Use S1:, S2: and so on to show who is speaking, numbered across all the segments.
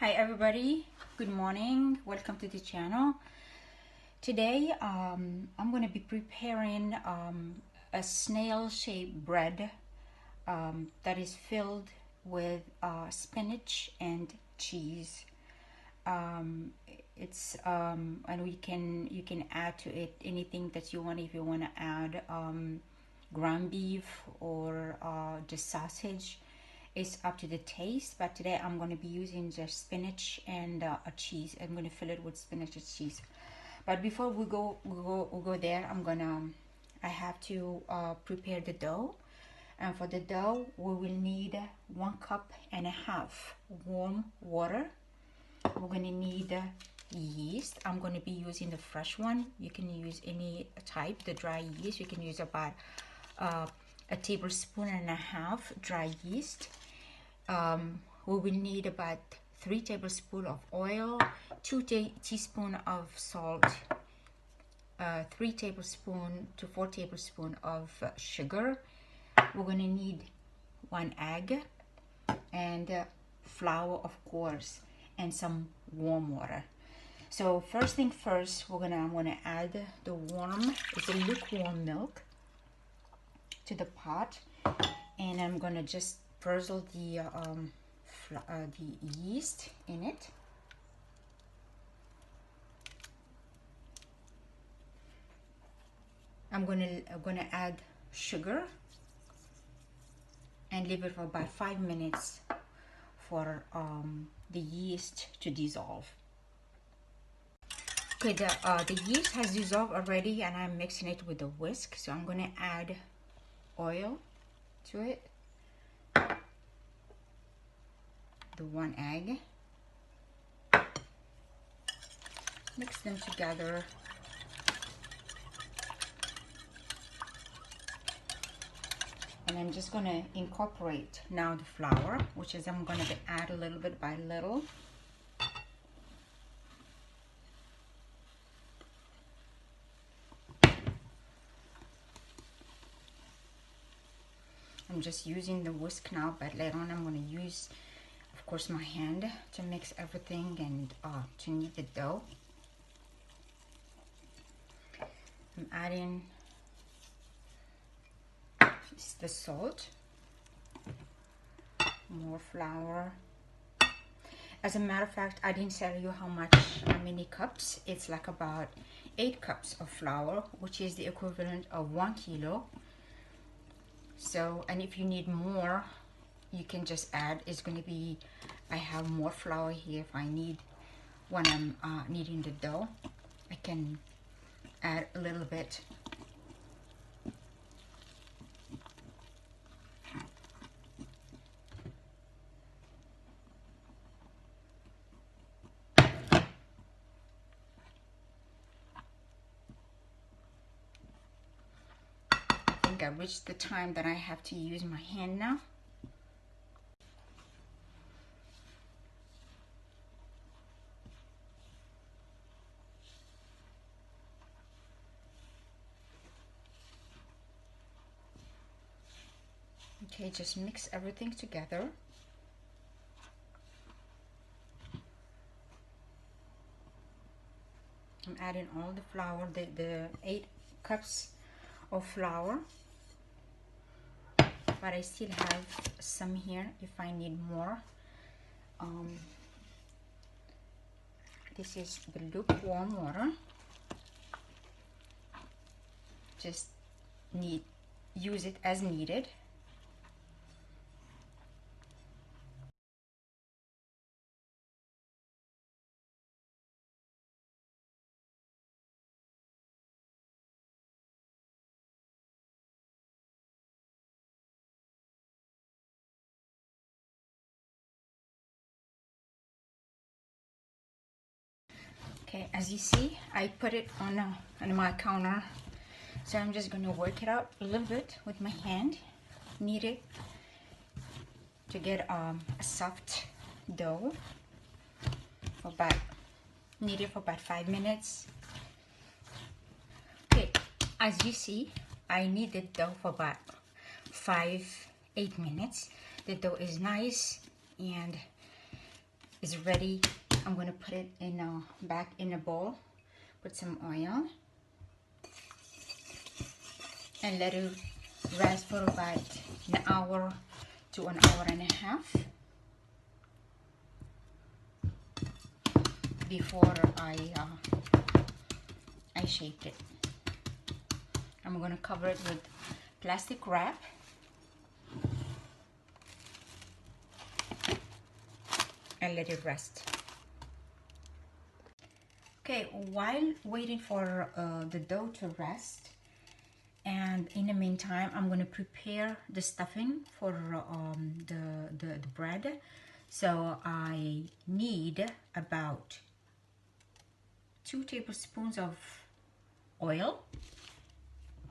S1: Hi everybody, good morning, welcome to the channel. Today I'm going to be preparing a snail-shaped bread that is filled with spinach and cheese. And you can add to it anything that you want. If you want to add ground beef or just sausage, it's up to the taste. But today I'm going to be using just spinach and a cheese. I'm going to fill it with spinach and cheese. But before we go there, I have to prepare the dough. And for the dough, we will need 1.5 cups warm water. We're going to need yeast. I'm going to be using the fresh one. You can use any type, the dry yeast. You can use about a 1.5 tablespoons dry yeast. We will need about 3 tablespoons of oil, 2 teaspoons of salt, 3 tablespoons to 4 tablespoons of sugar. We're going to need 1 egg and flour, of course, and some warm water. So first thing first, I'm gonna add the lukewarm milk to the pot, and I'm gonna just drizzle the yeast in it. I'm gonna add sugar and leave it for about 5 minutes for the yeast to dissolve. Okay, the yeast has dissolved already, and I'm mixing it with a whisk. So I'm gonna add oil to it, the 1 egg, mix them together, and I'm just going to incorporate now the flour, which is I'm going to add a little bit by little. I'm just using the whisk now, but later on I'm going to use, of course, my hand to mix everything and to knead the dough. I'm adding the salt, more flour. As a matter of fact, I didn't tell you how many cups. It's like about 8 cups of flour, which is the equivalent of 1 kilo. So, and if you need more, you can just add. It's going to be, I have more flour here. If I need, when I'm kneading the dough, I can add a little bit. I reached the time that I have to use my hand now. Okay, just mix everything together. I'm adding all the flour, the 8 cups of flour. But I still have some here if I need more. This is the lukewarm water. Just use it as needed. Okay, as you see, I put it on my counter. So I'm just going to work it out a little bit with my hand, knead it to get a soft dough. Knead it for about 5 minutes. Okay, as you see, I knead the dough for about 8 minutes. The dough is nice and is ready. I'm going to put it in back in a bowl. Put some oil and let it rest for about an hour to an hour and a half before I shaped it. I'm going to cover it with plastic wrap and let it rest. Okay, while waiting for the dough to rest, and in the meantime, I'm going to prepare the stuffing for the bread. So I need about 2 tablespoons of oil.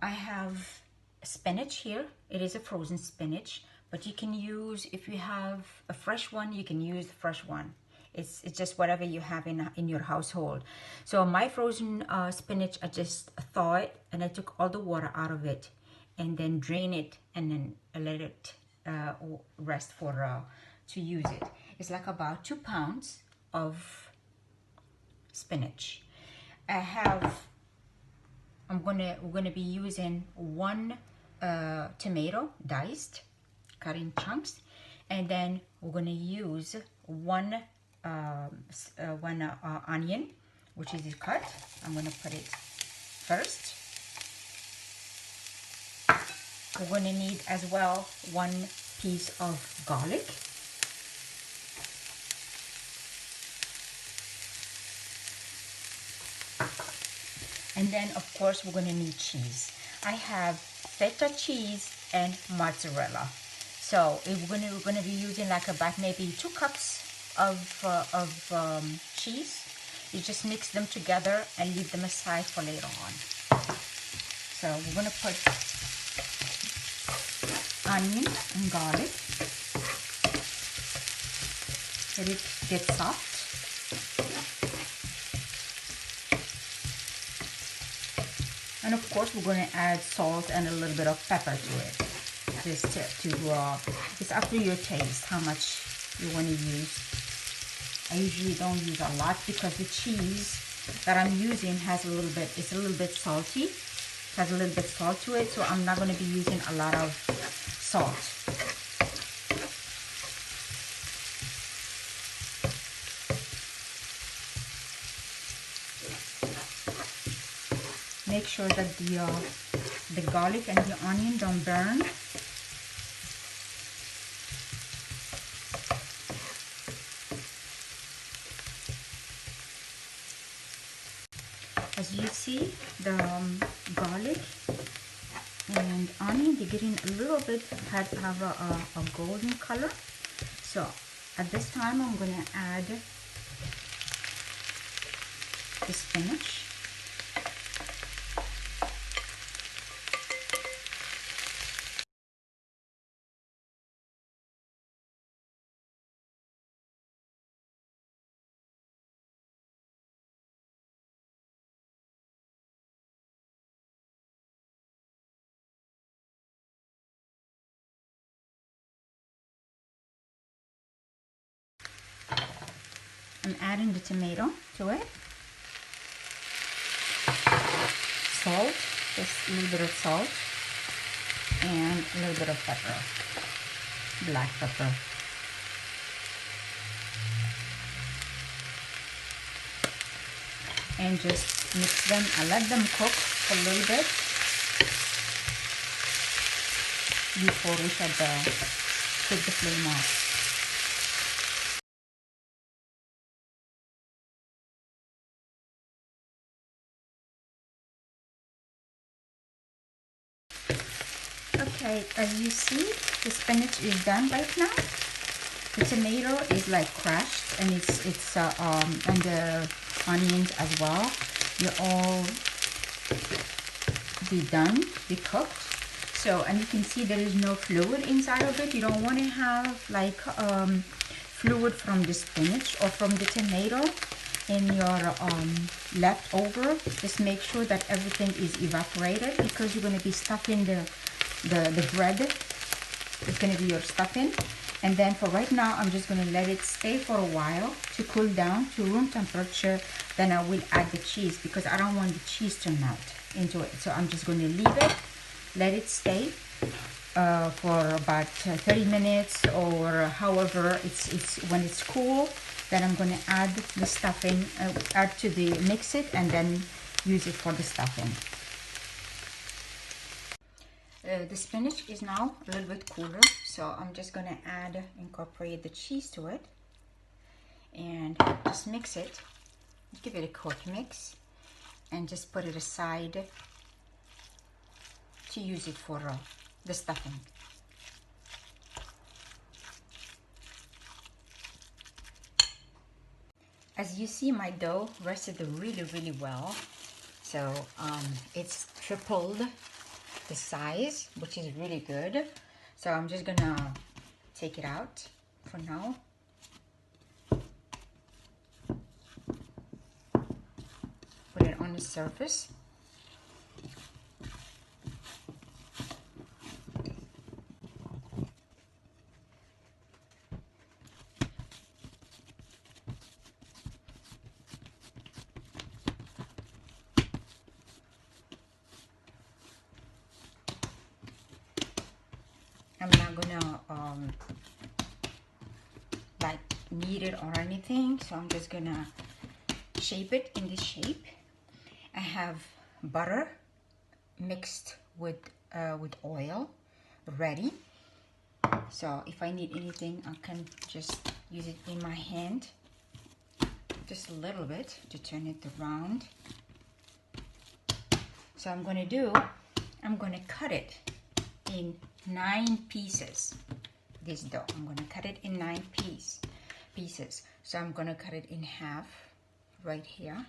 S1: I have spinach here. It is a frozen spinach, but you can use, if you have a fresh one, you can use the fresh one. It's just whatever you have in your household. So my frozen spinach, I just thaw it and I took all the water out of it and then drain it and then let it rest for to use it. It's like about 2 pounds of spinach. We're gonna be using 1 tomato diced, cut in chunks, and then we're gonna use one onion, which is cut. I'm gonna put it first. We're gonna need as well 1 piece of garlic. And then of course we're gonna need cheese. I have feta cheese and mozzarella. So we're gonna be using like about maybe 2 cups of cheese. You just mix them together and leave them aside for later on. So we're gonna put onion and garlic. Let it get soft. And of course we're going to add salt and a little bit of pepper to it. Just it's up to your taste how much you want to use. I usually don't use a lot because the cheese that I'm using has it's a little bit salty. It has a little bit salt to it, so I'm not going to be using a lot of salt. Make sure that the garlic and the onion don't burn. As you see, the garlic and onion, they're getting a little bit, have a golden color. So at this time, I'm going to add the spinach. I'm adding the tomato to it. Salt, just a little bit of salt, and a little bit of pepper, black pepper. And just mix them and let them cook a little bit before we should take the flame off. Okay, as you see, the spinach is done right now. The tomato is like crushed, and it's and the onions as well. They're all be cooked. So, and you can see there is no fluid inside of it. You don't want to have like fluid from the spinach or from the tomato in your leftover. Just make sure that everything is evaporated because you're going to be stuffing the bread. It's going to be your stuffing. And then for right now, I'm just going to let it stay for a while to cool down to room temperature. Then I will add the cheese because I don't want the cheese to melt into it. So I'm just going to leave it, let it stay for about 30 minutes or however it's when it's cool. Then I'm going to add the stuffing, mix it, and then use it for the stuffing. The spinach is now a little bit cooler, so I'm just going to incorporate the cheese to it and just mix it. Give it a quick mix and just put it aside to use it for the stuffing. As you see, my dough rested really well, so it's tripled the size, which is really good. So I'm just gonna take it out for now. Put it on the surface. I'm not gonna like knead it or anything, so I'm just gonna shape it in this shape. I have butter mixed with oil ready, so if I need anything I can just use it in my hand, just a little bit to turn it around. So I'm gonna cut it in 9 pieces. This dough, I'm gonna cut it in 9 pieces. So I'm gonna cut it in half right here.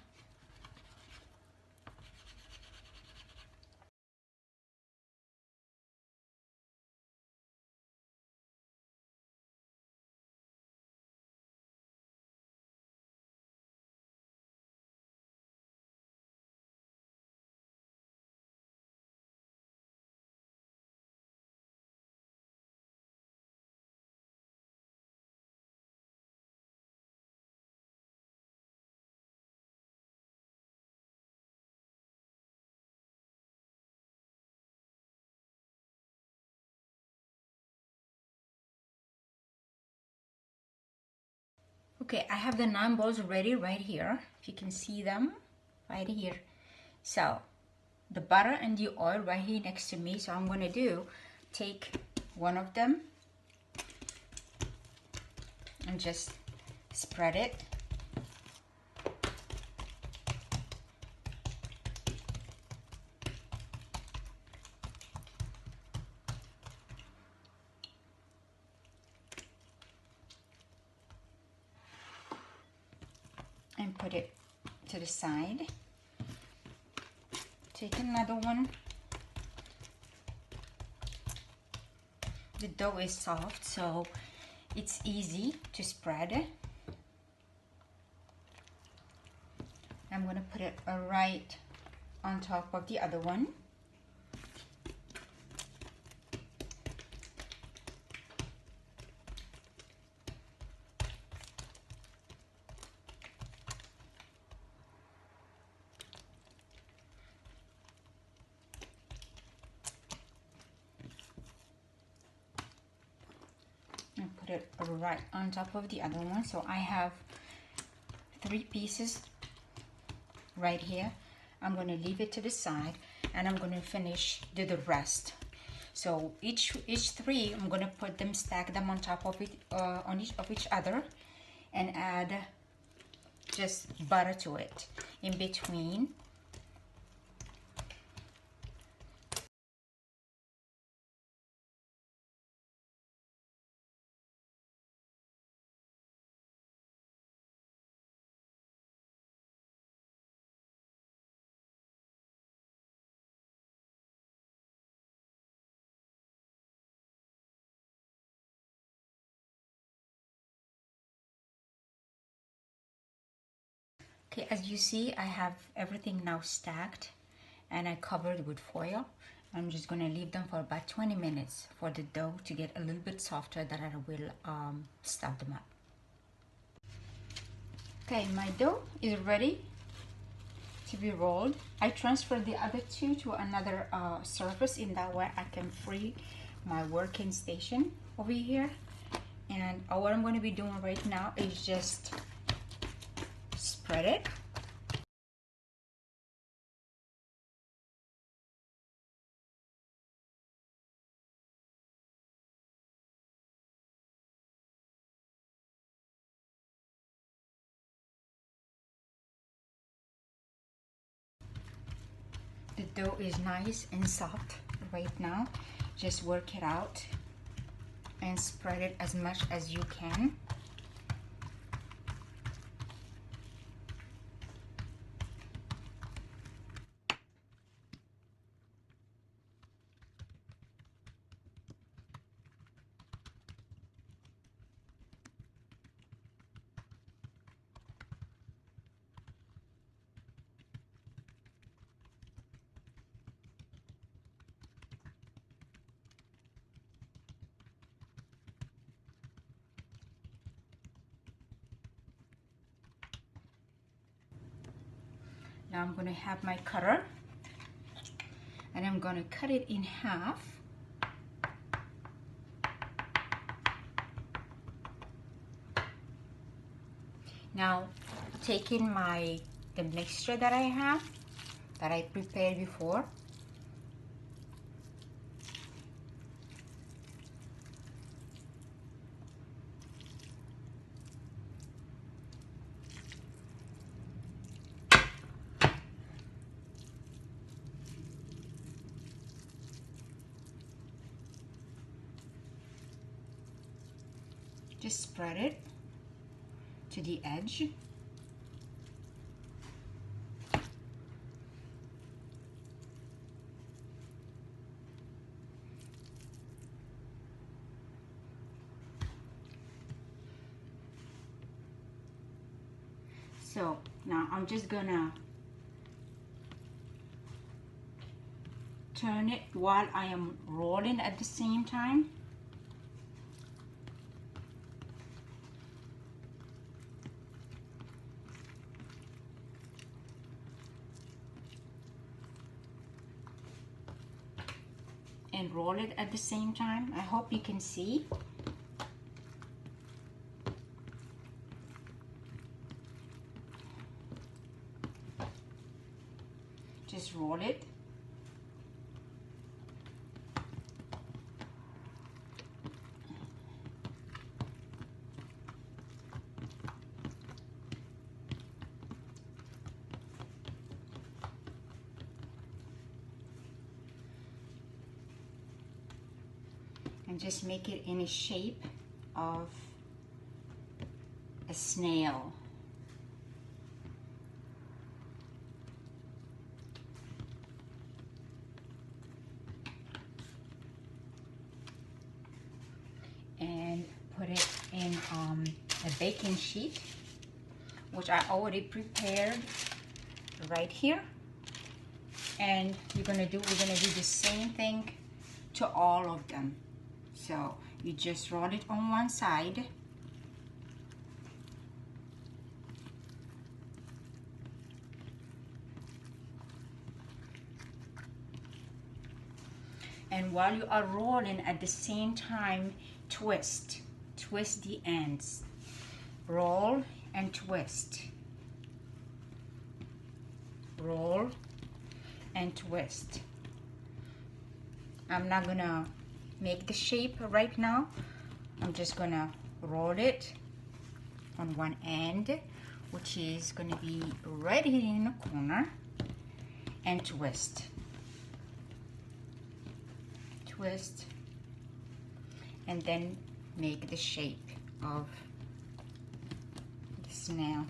S1: Okay, I have the 9 balls ready right here. If you can see them right here. So the butter and the oil right here next to me. So I'm gonna take one of them and just spread it. And put it to the side. Take another one. The dough is soft, so it's easy to spread. I'm gonna put it right on top of the other one. And put it right on top of the other one. So I have 3 pieces right here. I'm going to leave it to the side and I'm going to finish the rest. So each 3, I'm going to stack them on top of it, on each other, and add just butter to it in between. Okay, as you see, I have everything now stacked and I covered with foil, I'm just gonna leave them for about 20 minutes for the dough to get a little bit softer, that I will stuff them up. Okay, my dough is ready to be rolled. I transferred the other two to another surface, in that way I can free my working station over here. And what I'm going to be doing right now is just spread it. The dough is nice and soft right now. Just work it out and spread it as much as you can. Now I'm going to have my cutter and I'm going to cut it in half. Now taking the mixture that I have, that I prepared before, just spread it to the edge. So now I'm just gonna turn it while I am rolling at the same time. And roll it at the same time. I hope you can see. Just roll it. And just make it in a shape of a snail. And put it in a baking sheet, which I already prepared right here. And we're gonna do the same thing to all of them. So you just roll it on one side, and while you are rolling at the same time, twist the ends. Roll and twist. Roll and twist. I'm not gonna make the shape right now. I'm just gonna roll it on one end, which is gonna be right here in the corner, and twist. Twist, and then make the shape of the snail.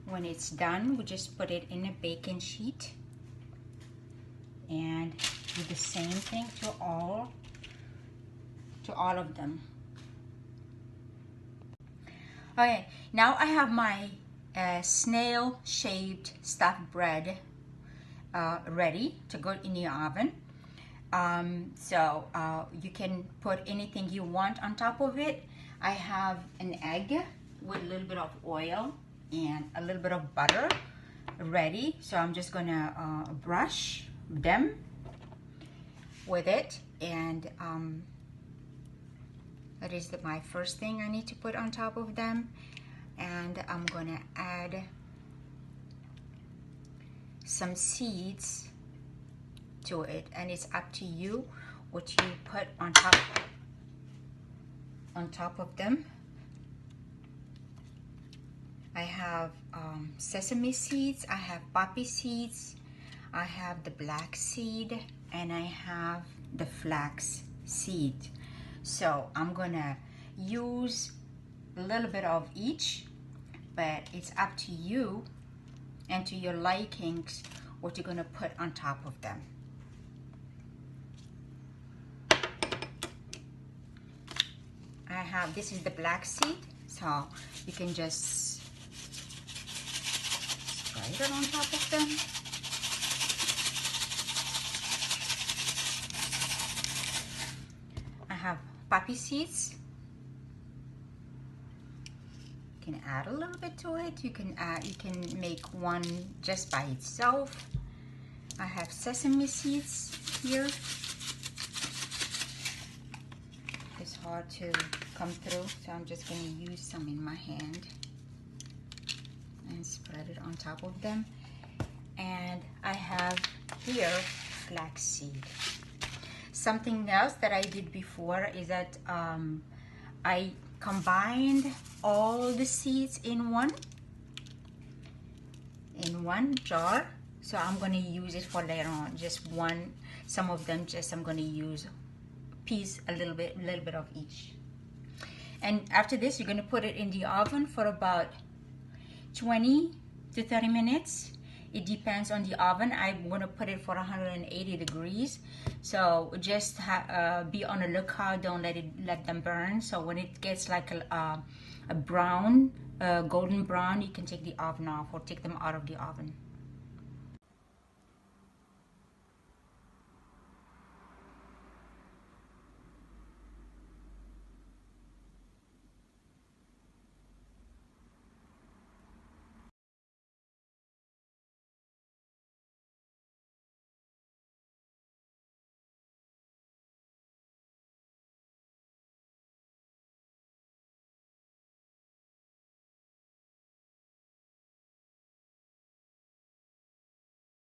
S1: When it's done, we just put it in a baking sheet and do the same thing to all of them. Okay, now I have my snail-shaped stuffed bread ready to go in the oven. So you can put anything you want on top of it. I have an egg with a little bit of oil and a little bit of butter ready. So I'm just gonna brush them with it, and that is my first thing I need to put on top of them. And I'm gonna add some seeds to it, and it's up to you what you put on top of them. I have sesame seeds, I have poppy seeds, I have the black seed, and I have the flax seed. So I'm gonna use a little bit of each, but it's up to you and to your likings what you're gonna put on top of them. I have, this is the black seed, so you can just spread it on top of them. I have poppy seeds. You can add a little bit to it. You can make one just by itself. I have sesame seeds here. It's hard to come through, so I'm just going to use some in my hand and spread it on top of them. And I have here flaxseed. Something else that I did before is that I combined all the seeds in one jar. So I'm going to use it for later on. Just one, some of them just I'm going to use a little bit of each. And after this, you're going to put it in the oven for about 20 to 30 minutes. It depends on the oven. I'm going to put it for 180 degrees. So just be on the lookout. Don't let them burn. So when it gets like a brown, golden brown, you can take the oven off or take them out of the oven.